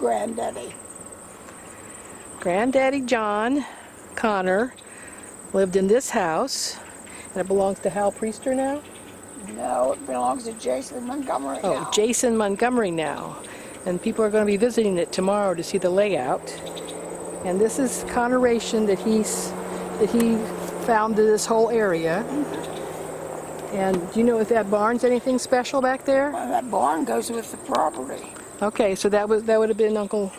Granddaddy. Granddaddy John Connor lived in this house, and it belongs to Hal Priester now? No, it belongs to Jason Montgomery now. Oh, Jason Montgomery now. And people are going to be visiting it tomorrow to see the layout. And this is Conneration that he founded this whole area. And do you know if that barn's anything special back there? Well, that barn goes with the property. Okay, so that would have been Uncle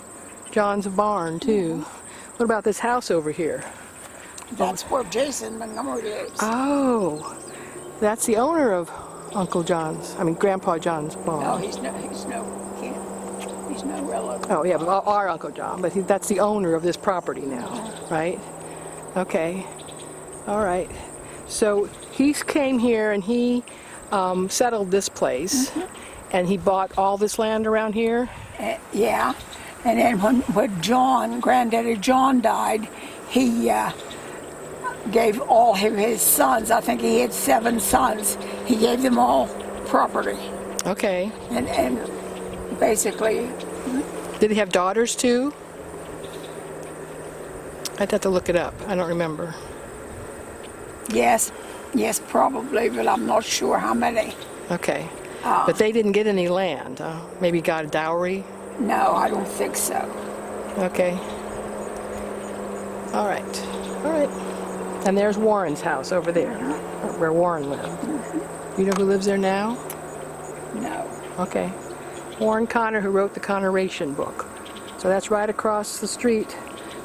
John's barn too. What about this house over here? That's where Jason Montgomery lives. Oh, that's the owner of Grandpa John's barn. No, he's no relative. Oh yeah, but our Uncle John, but that's the owner of this property now, right? Okay, all right. So he came here and he settled this place, and he bought all this land around here? Yeah, and then when Granddaddy John died, he gave all of his sons, I think he had 7 sons, he gave them all property. Okay. And basically... Did he have daughters too? I'd have to look it up. I don't remember. Yes, probably, but I'm not sure how many. Okay. But they didn't get any land. Maybe got a dowry? No, I don't think so. Okay. All right. All right. And there's Warren's house over there, where Warren lived. You know who lives there now? No. Okay. Warren Connor, who wrote the Conneration book. So that's right across the street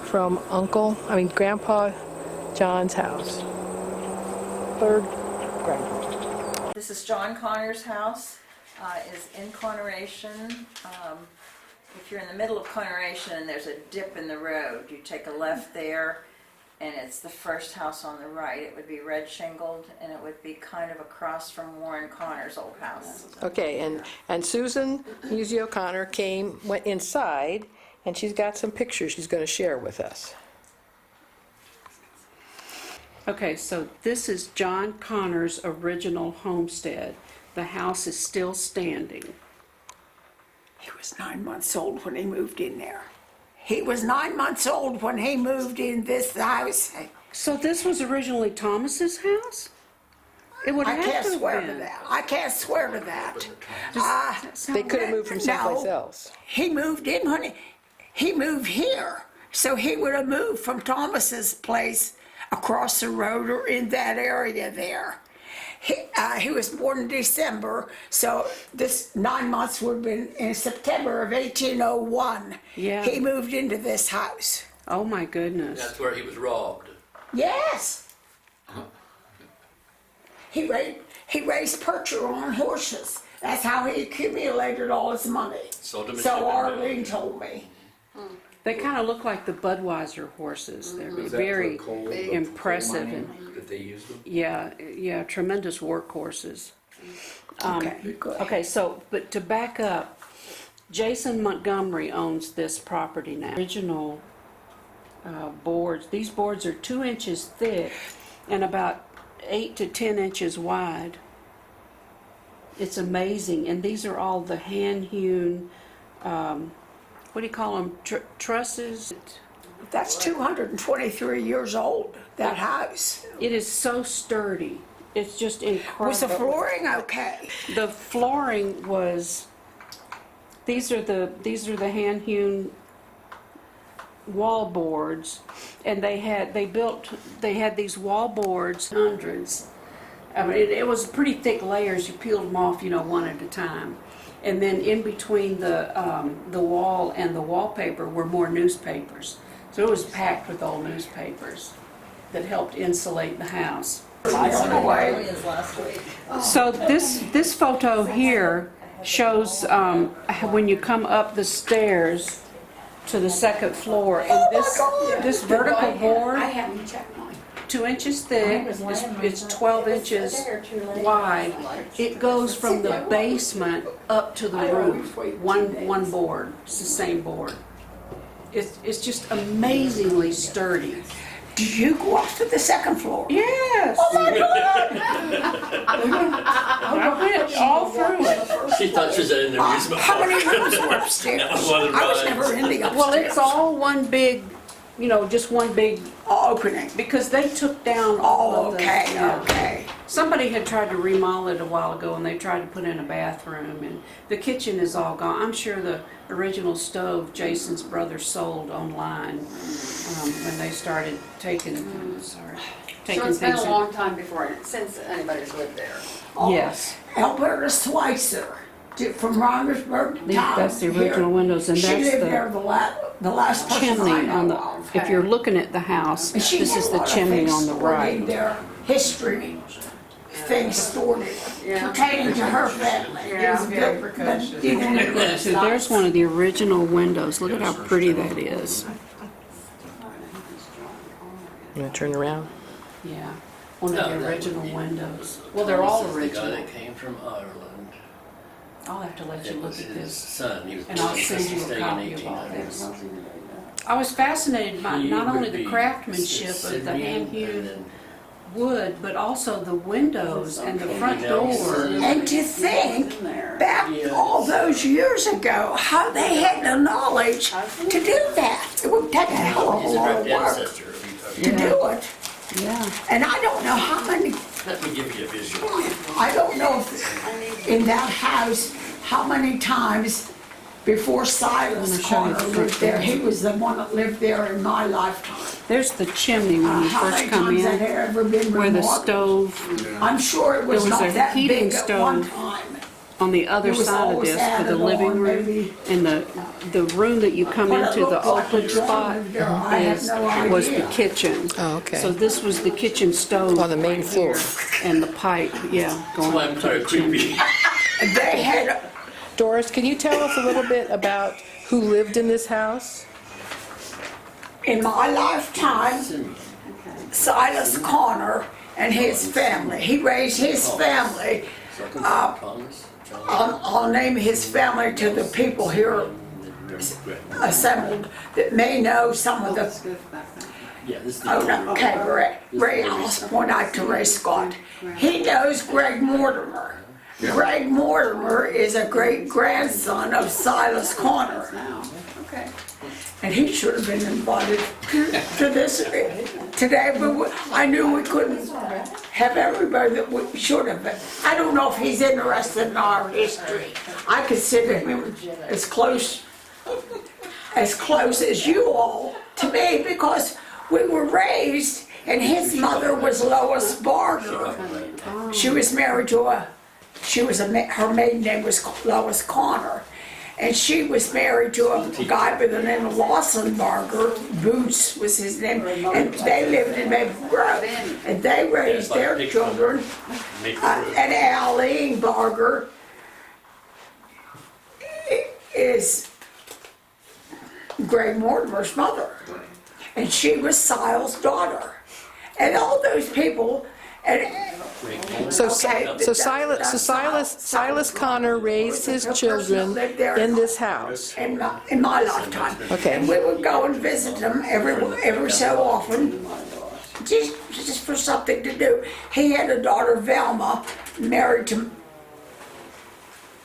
from Grandpa John's house. Third grandpa. This is John Connor's house. Is in Conneration. If you're in the middle of Conneration and there's a dip in the road, you take a left there, and it's the first house on the right. It would be red shingled, and it would be kind of across from Warren Connor's old house. Okay, and Susan Husey O'Connor went inside, and she's got some pictures she's going to share with us. Okay, so this is John Connor's original homestead. The house is still standing. He was 9 months old when he moved in there. He was 9 months old when he moved in this house. So this was originally Thomas's house? It would I have can't to have swear been. to that. I can't swear to that. They could have moved from someplace else. He moved in when he moved here. So he would have moved from Thomas's place across the road or in that area there. He was born in December, so this 9 months would have been in September of 1801. Yeah. He moved into this house. Oh my goodness. That's where he was robbed. Yes. He raised Percheron horses. That's how he accumulated all his money. Sold them at So shipping Arlene bills. told me. They kind of look like the Budweiser horses. They're very impressive. And That they used them. yeah, tremendous workhorses. Okay, good. Okay, so, but to back up, Jason Montgomery owns this property now. Original boards, these boards are 2 inches thick and about 8 to 10 inches wide. It's amazing, and these are all the hand-hewn, what do you call them, trusses? That's 223 years old, that house. It is so sturdy. It's just incredible. Was the flooring okay? The flooring was, these are the hand-hewn wall boards, and they had these wall boards, hundreds. I mean, it was pretty thick layers. You peeled them off, one at a time. And then in between the wall and the wallpaper were more newspapers. So it was packed with old newspapers that helped insulate the house. So this photo here shows when you come up the stairs to the second floor, and this vertical board, 2 inches thick, it's 12 inches wide. It goes from the basement up to the roof. One board. It's the same board. It's just amazingly sturdy. Did you go up to the second floor? Yes. Oh my God! I went all through it. She thought she was at an amusement How park. many rooms were upstairs? One of the I was rides. never in the upstairs. Well, it's all one big, just one big, Opening. because they took down all Oh, of the. okay, yeah. okay. Somebody had tried to remodel it a while ago and they tried to put in a bathroom and the kitchen is all gone. I'm sure the original stove Jason's brother sold online when they started taking So taking it's been things. a long time before, since anybody's lived there. Yes, Alberta Schweitzer, from Rogersburg town. that's the here. original windows and She that's lived the there the last person I chimney on know the, of. if you're looking at the house, And she this had is a the lot of chimney things on the stored in right. their history, things stored Yeah. pertaining to her family. Yeah. It was good, but even So there's one of the original windows. Look at how pretty that is. You want to turn around? Yeah, one of No, the that original would be- windows. Well, they're all This is the guy original. that came from Ireland. I'll have to let you It look was at his this. son. He was And I'll born in send you a State in copy of all 1800. this. I was fascinated by He not would only the be craftsmanship of the Sydney, hand-hewn and then wood, but also the windows and the front door. Nelson. And to think back Yes. all those years ago, how they had the knowledge to do that. It would take a hell of a He's a lot of direct work ancestor. to do it. Yeah. And I don't know how many, Let me give you a visual. I don't know if in that house, how many times before Silas I'm gonna show you Connor the front lived there, door. he was the one that lived there in my lifetime. There's the chimney when you How first many come times that in, had ever been where the remarked? stove I'm sure it was There was not a that heating big at one stove time. on the other It was side of always this for the added living on, room. maybe. And the room that you come What it into, the looked like open a drawing spot, there, I have is, no was the idea. kitchen. Oh, okay. So this was the kitchen stove. On the main right floor. here, and the pipe, yeah, going Well, I'm up to kind the of chimney. creepy. They had, Doris, can you tell us a little bit about who lived in this house? in my lifetime, Simeon. Silas Connor and his family. He raised his family. Second Thomas, John, I'll name his family to the people here assembled that may know some of the. yeah, this is the Oh, no, okay, Ray, I'll point out to Ray Scott. He knows Greg Mortimer. Greg Mortimer is a great grandson of Silas Connor. Okay. And he should have been invited to this today, but I knew we couldn't have everybody that we should have been. I don't know if he's interested in our history. I consider him as close as you all to me because we were raised and his mother was Lois Barger. She was married to her maiden name was Lois Connor. And she was married to a guy by the name of Lawson Barger, Boots was his name, and they lived in Maple Grove. And they raised their children, and Aline Barger is Greg Mortimer's mother. And she was Silas' daughter. And all those people, and So, Okay, Silas Connor raised his children in this house. in my lifetime. Okay. And we would go and visit them every so often, just for something to do. He had a daughter, Velma, married to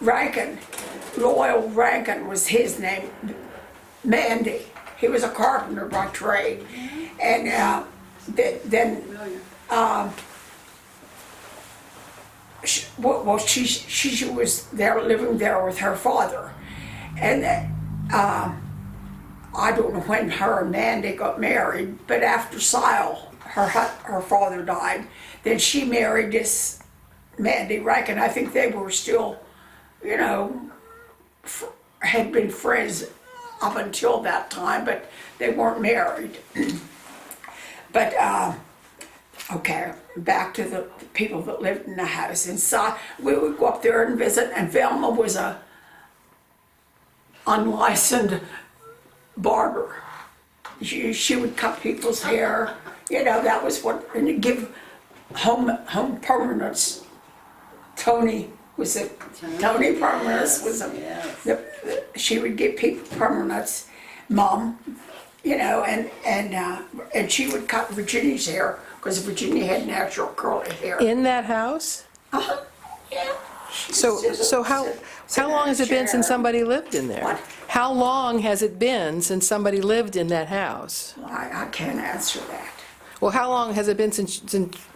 Rankin. Loyal Rankin was his name. Mandy. He was a carpenter by trade. And then she was there living there with her father, and I don't know when her and Mandy got married, but after Sile, her father died, then she married this Mandy Rankin. I think they were still, had been friends up until that time, but they weren't married. But okay, back to the people that lived in the house. And so we would go up there and visit, and Velma was a unlicensed barber. She would cut people's hair, that was what, and give home permanence. Tony Permanence was she would give people permanence. Mom you know, and she would cut Virginia's hair because Virginia had natural curly hair. In that house? Uh-huh, yeah. So how long has it been since somebody lived in there? What? How long has it been since somebody lived in that house? I can't answer that. Well, how long has it been since,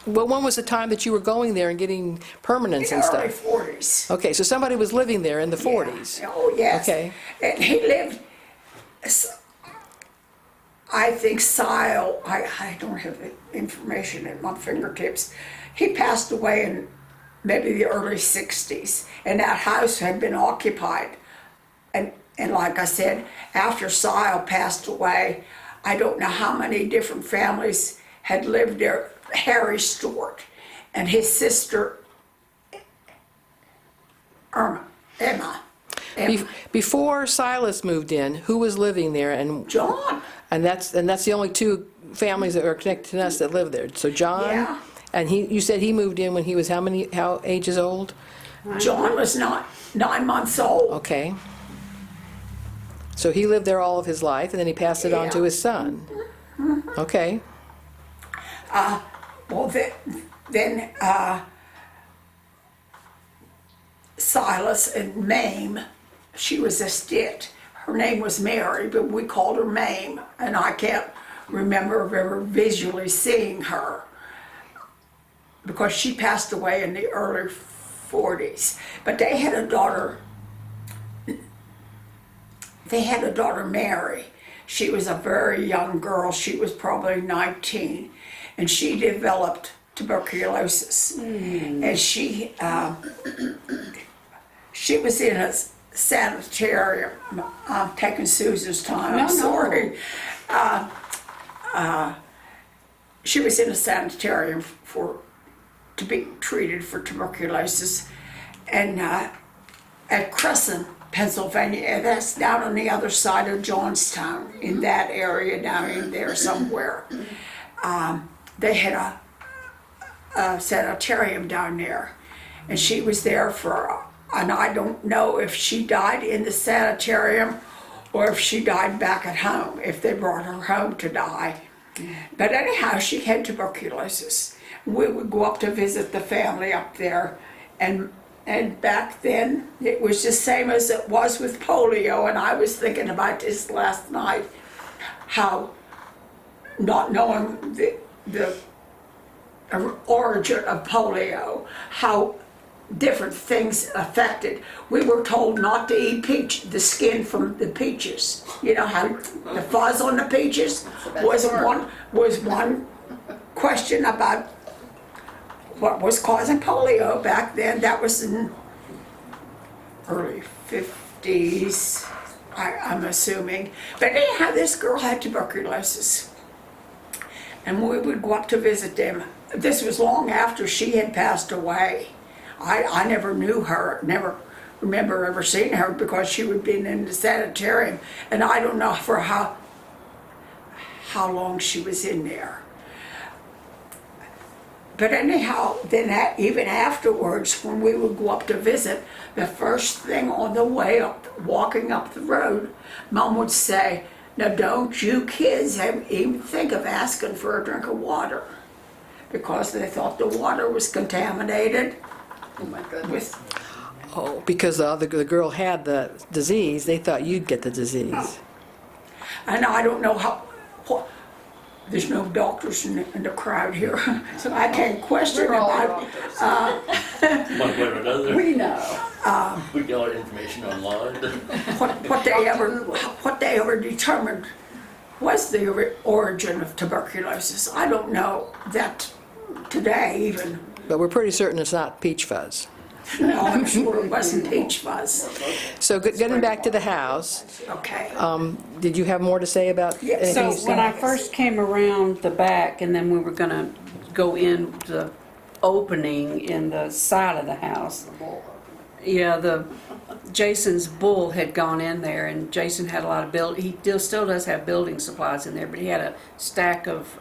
well, when was the time that you were going there and getting permanents In and the early stuff? 40s. Okay, so somebody was living there in the 40s? Yeah. Oh, yes. Okay. And he lived, I think Sile, I don't have the information at my fingertips. He passed away in maybe the early 60s, and that house had been occupied. And like I said, after Sile passed away, I don't know how many different families had lived there. Harry Stewart and his sister Emma. Before Silas moved in, who was living there? And John. that's the only two families that are connected to us that live there. So John, Yeah. and you said he moved in when he was how ages old? John was not 9 months old. Okay. So he lived there all of his life, and then he passed it on to Yeah. his son. Okay. Well, then Silas and Mame, she was a stit. Her name was Mary, but we called her Mame, and I can't remember ever visually seeing her because she passed away in the early 40s. But they had a daughter. They had a daughter, Mary. She was a very young girl. She was probably 19, and she developed tuberculosis. And she was in a sanitarium. I'm taking Susan's time. I'm sorry. She was in a sanitarium to be treated for tuberculosis, and at Crescent, Pennsylvania, and that's down on the other side of Johnstown, in that area down in there somewhere. They had a sanitarium down there, and she was there and I don't know if she died in the sanitarium or if she died back at home, if they brought her home to die. But anyhow, she had tuberculosis. We would go up to visit the family up there, and back then, it was the same as it was with polio, and I was thinking about this last night, how not knowing the origin of polio, how different things affected. We were told not to eat the skin from the peaches. You know how the fuzz on the peaches was one question about what was causing polio back then. That was in early 50s, I'm assuming. But anyhow, this girl had tuberculosis, and we would go up to visit them. This was long after she had passed away. I never knew her, never remember ever seeing her because she would be in the sanitarium, and I don't know for how long she was in there. But anyhow, then even afterwards, when we would go up to visit, the first thing on the way up, walking up the road, Mom would say, "Now don't you kids even think of asking for a drink of water," because they thought the water was contaminated Oh my goodness. with, Oh, because the girl had the disease, they thought you'd get the disease. and I don't know there's no doctors in the crowd here, so I can't question We're all about doctors. One way or another, We know. we get our information online. what they ever determined was the origin of tuberculosis. I don't know that today even. But we're pretty certain it's not peach fuzz. No, I'm sure it wasn't peach fuzz. So getting back to the house, Okay. did you have more to say about Yes. anything So you said? when I first came around the back, and then we were gonna go in the opening in the side of the house, yeah, Jason's bull had gone in there, and Jason had a lot of he still does have building supplies in there, but he had a stack of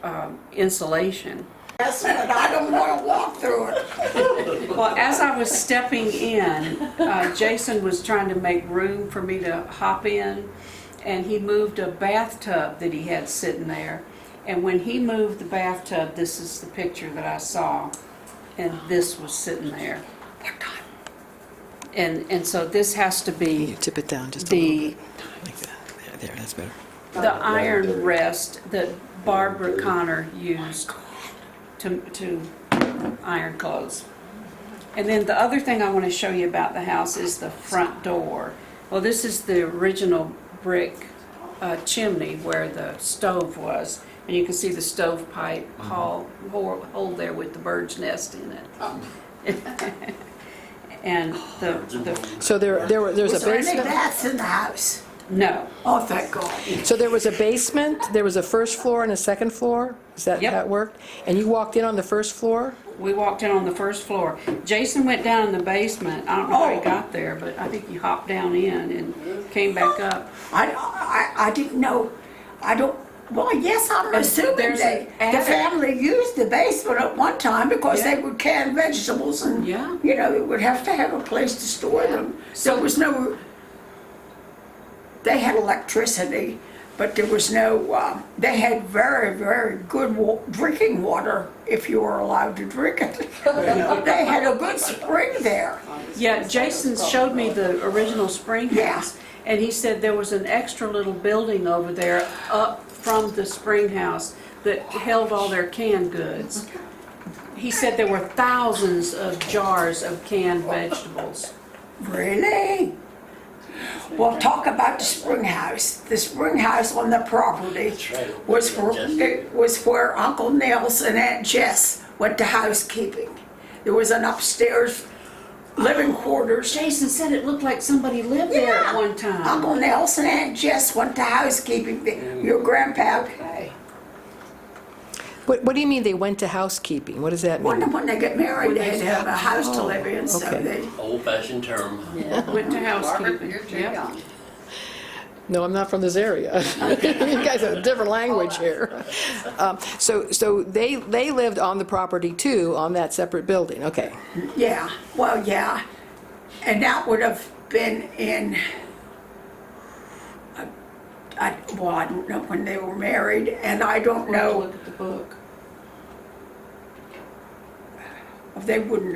insulation. Yes, but I don't want to walk through it. Well, as I was stepping in, Jason was trying to make room for me to hop in, and he moved a bathtub that he had sitting there. And when he moved the bathtub, this is the picture that I saw, and this was sitting there. What time? And so this has to be You tip it down just a little the bit. Like that. There, that's better. the iron rest that Barbara Connor used to iron clothes. And then the other thing I want to show you about the house is the front door. Well, this is the original brick chimney where the stove was. And you can see the stovepipe hole there with the bird's nest in it. And So there's Was a there any basement. baths in the house? no, Oh, thank God. So there was a basement, there was a first floor and a second floor? Is that Yep. how it worked? And you walked in on the first floor? we walked in on the first floor. Jason went down in the basement. I don't know how he got there, but I think he hopped down in and came back up. I didn't know, I don't, well, yes, I'm assuming there's the an attic. family used the basement at one time because Yeah. they would can vegetables and, Yeah. you know, it would have to have a place to store them. So- There was no, they had electricity, but there was no, they had very, very good drinking water if you were allowed to drink it. They had a good spring there. Yeah, Jason showed me the original spring house, and he said there was an extra little building over there up from the spring house that held all their canned goods. He said there were thousands of jars of canned vegetables. Really? Well, talk about the spring house. The spring house on the property was where Uncle Nels and Aunt Jess went to housekeeping. There was an upstairs living quarters. Jason said it looked like somebody lived there at one time. Uncle Nels and Aunt Jess went to housekeeping. Your grandpa, What do you mean they went to housekeeping? What does that mean? when they get married, they had to have a house to live in, so okay. they, Old-fashioned term. Went to Barbara, housekeeping. you're too Yep. young. No, I'm not from this area. You guys have a different language here. So they lived on the property too, on that separate building, okay. yeah, well, yeah. And that would have been in, I don't know when they were married, and I don't We'll have to know, look at the book. they wouldn't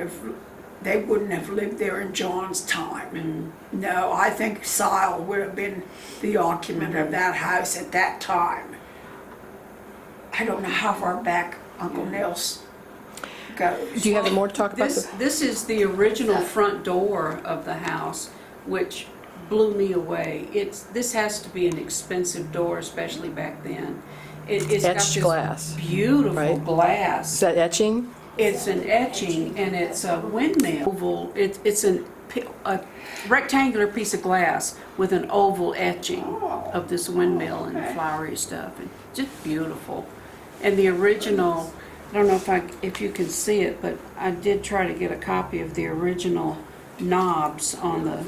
have lived there in John's time. No, I think Sile would have been the occupant of that house at that time. I don't know how far back Uncle Nels goes. Do you have more to talk about? This is the original front door of the house, which blew me away. This has to be an expensive door, especially back then. It's got Etched this glass, beautiful right? Is glass. that etching? It's an etching, and it's a windmill. Oval. It's a rectangular piece of glass with an oval etching of this windmill and flowery stuff, and just beautiful. And the original, I don't know if you can see it, but I did try to get a copy of the original knobs on the,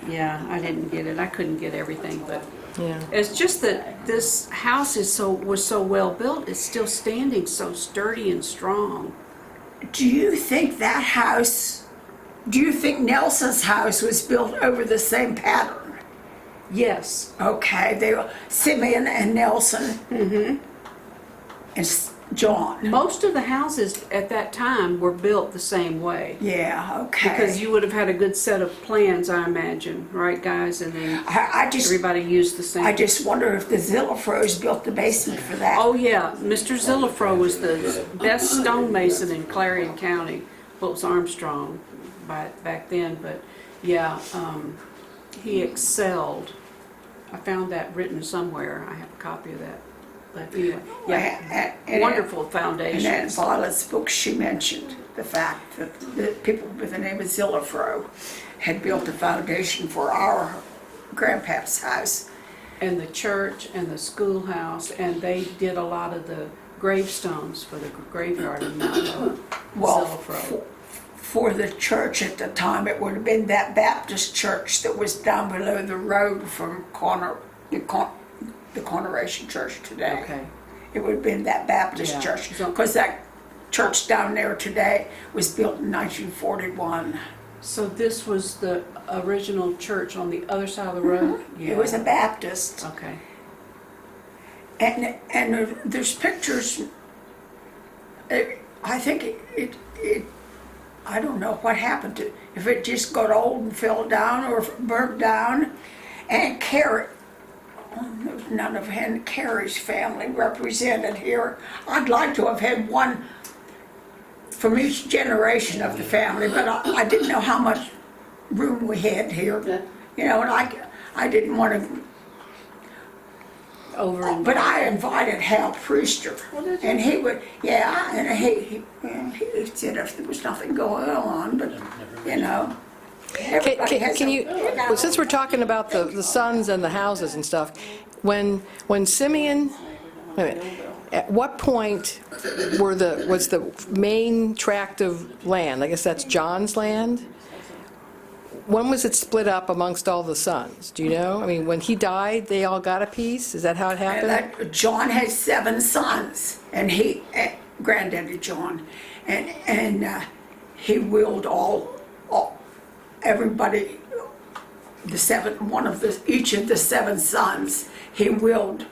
yeah, I didn't get it. I couldn't get everything, but Yeah. it's just that this house was so well built. It's still standing so sturdy and strong. Do you think Nelson's house was built over the same pattern? Yes. Okay, they were Simeon and Nelson. And John. Most of the houses at that time were built the same way. Yeah, okay. Because you would have had a good set of plans, I imagine, right, guys? And then I just everybody used the same. I just wonder if the Zillafros built the basement for that. Oh, yeah. Mr. Zillafro was the best stonemason in Clarion County. Well, it was Armstrong back then, but yeah, he excelled. I found that written somewhere. I have a copy of that. But anyway, yeah, And wonderful And foundations. in Violet's book, she mentioned the fact that the people with the name of Zillafro had built a foundation for our grandpa's house. And the church and the schoolhouse, and they did a lot of the gravestones for the graveyard in Mount Well, Zillafro. for the church at the time, it would have been that Baptist church that was down below the road from the Conneration Church today. Okay. It would have been that Baptist Yeah. church, because that church down there today was built in 1941. So this was the original church on the other side of the road? It was a Baptist. Okay. And there's pictures. I think it I don't know what happened to, if it just got old and fell down or if it burnt down. And Carrie, none of Carrie's family represented here. I'd like to have had one from each generation of the family, but I didn't know how much room we had here. You know, and I didn't want to. But I invited Hal Priester, and he would, and he said if there was nothing going on, but you know. Can you, well, since we're talking about the sons and the houses and stuff, when Simeon, wait a minute, at what point was the main tract of land, I guess that's John's land? When was it split up amongst all the sons? Do you know? I mean, when he died, they all got a piece? Is that how it happened? John had 7 sons, and granddaddy John, and he willed everybody, each of the 7 sons, he willed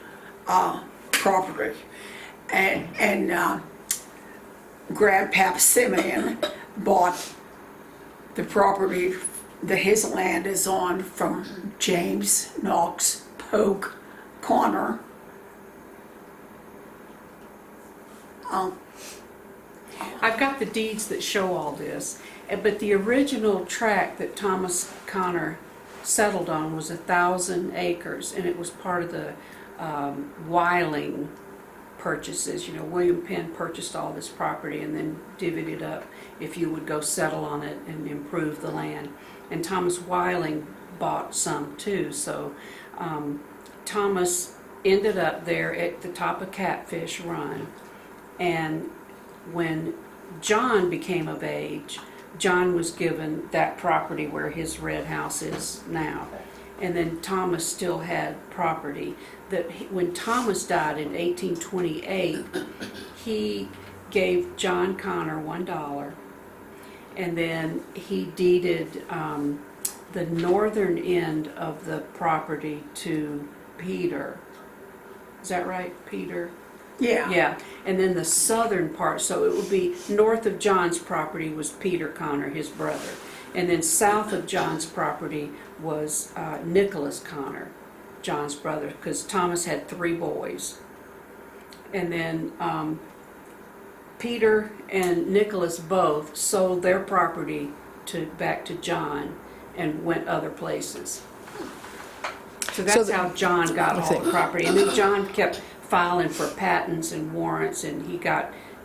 property, and Grandpap Simeon bought the property that his land is on from James, Knox, Polk, Connor. I've got the deeds that show all this, but the original tract that Thomas Connor settled on was 1,000 acres, and it was part of the Weiling purchases. You know, William Penn purchased all this property and then divvied it up if you would go settle on it and improve the land. And Thomas Weiling bought some too, so Thomas ended up there at the top of Catfish Run, and when John became of age, John was given that property where his red house is now. And then Thomas still had property that when Thomas died in 1828, he gave John Connor $1, and then he deeded the northern end of the property to Peter. Is that right, Peter? Yeah. Yeah, and then the southern part, so it would be north of John's property was Peter Connor, his brother. And then south of John's property was Nicholas Connor, John's brother, because Thomas had 3 boys. And then Peter and Nicholas both sold their property back to John and went other places. So that's how John got all the property. And then John kept filing for patents and warrants, and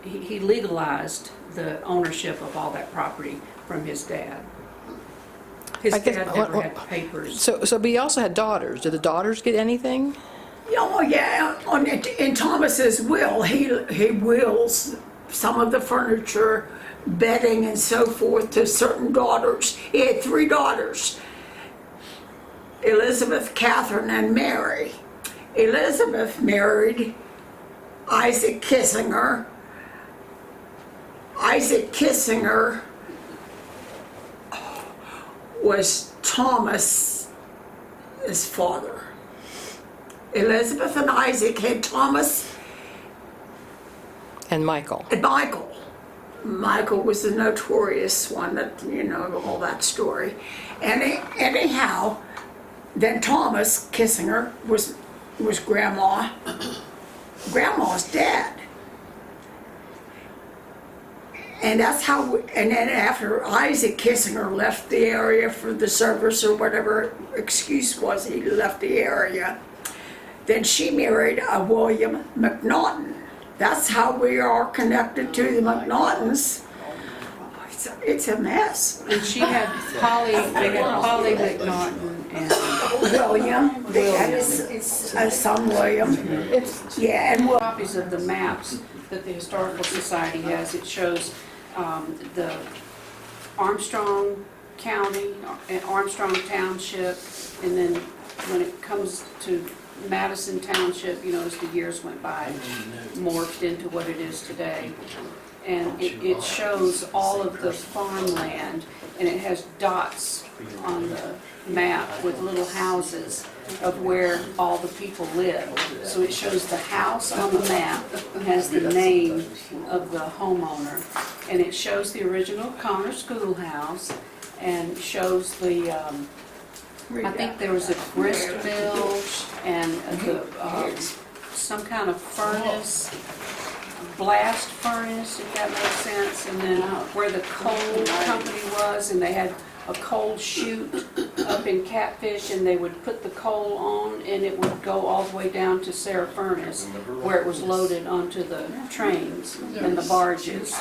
he legalized the ownership of all that property from his dad. His dad never had papers. So he also had daughters. Did the daughters get anything? Oh, yeah. In Thomas's will, he wills some of the furniture, bedding, and so forth to certain daughters. He had 3 daughters, Elizabeth, Catherine, and Mary. Elizabeth married Isaac Kissinger. Isaac Kissinger was Thomas's father. Elizabeth and Isaac had Thomas And Michael. and Michael. Michael was the notorious one that, you know, all that story. And anyhow, then Thomas Kissinger was Grandma's dad. And that's how, and then after Isaac Kissinger left the area for the service or whatever excuse was, he left the area, then she married a William McNaughton. That's how we are connected to the McNaughtons. It's a mess. And they had Polly McNaughton and William, they had a son William. And copies of the maps that the Historical Society has. It shows the Armstrong County, Armstrong Township, and then when it comes to Madison Township, you know, as the years went by, morphed into what it is today. And it shows all of the farmland, and it has dots on the map with little houses of where all the people live. So it shows the house on the map, has the name of the homeowner, and it shows the original Connor schoolhouse, and shows the, I think there was a grist mill and some kind of furnace, blast furnace, if that makes sense, and then where the coal company was, and they had a coal chute up in Catfish, and they would put the coal on, and it would go all the way down to Sarah Furnace, where it was loaded onto the trains and the barges.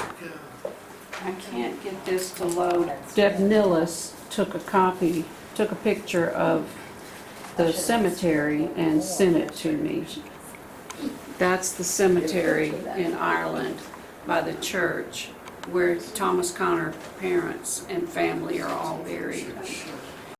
I can't get this to load. Deb Nillis took a picture of the cemetery and sent it to me. That's the cemetery in Ireland by the church where Thomas Connor parents and family are all buried.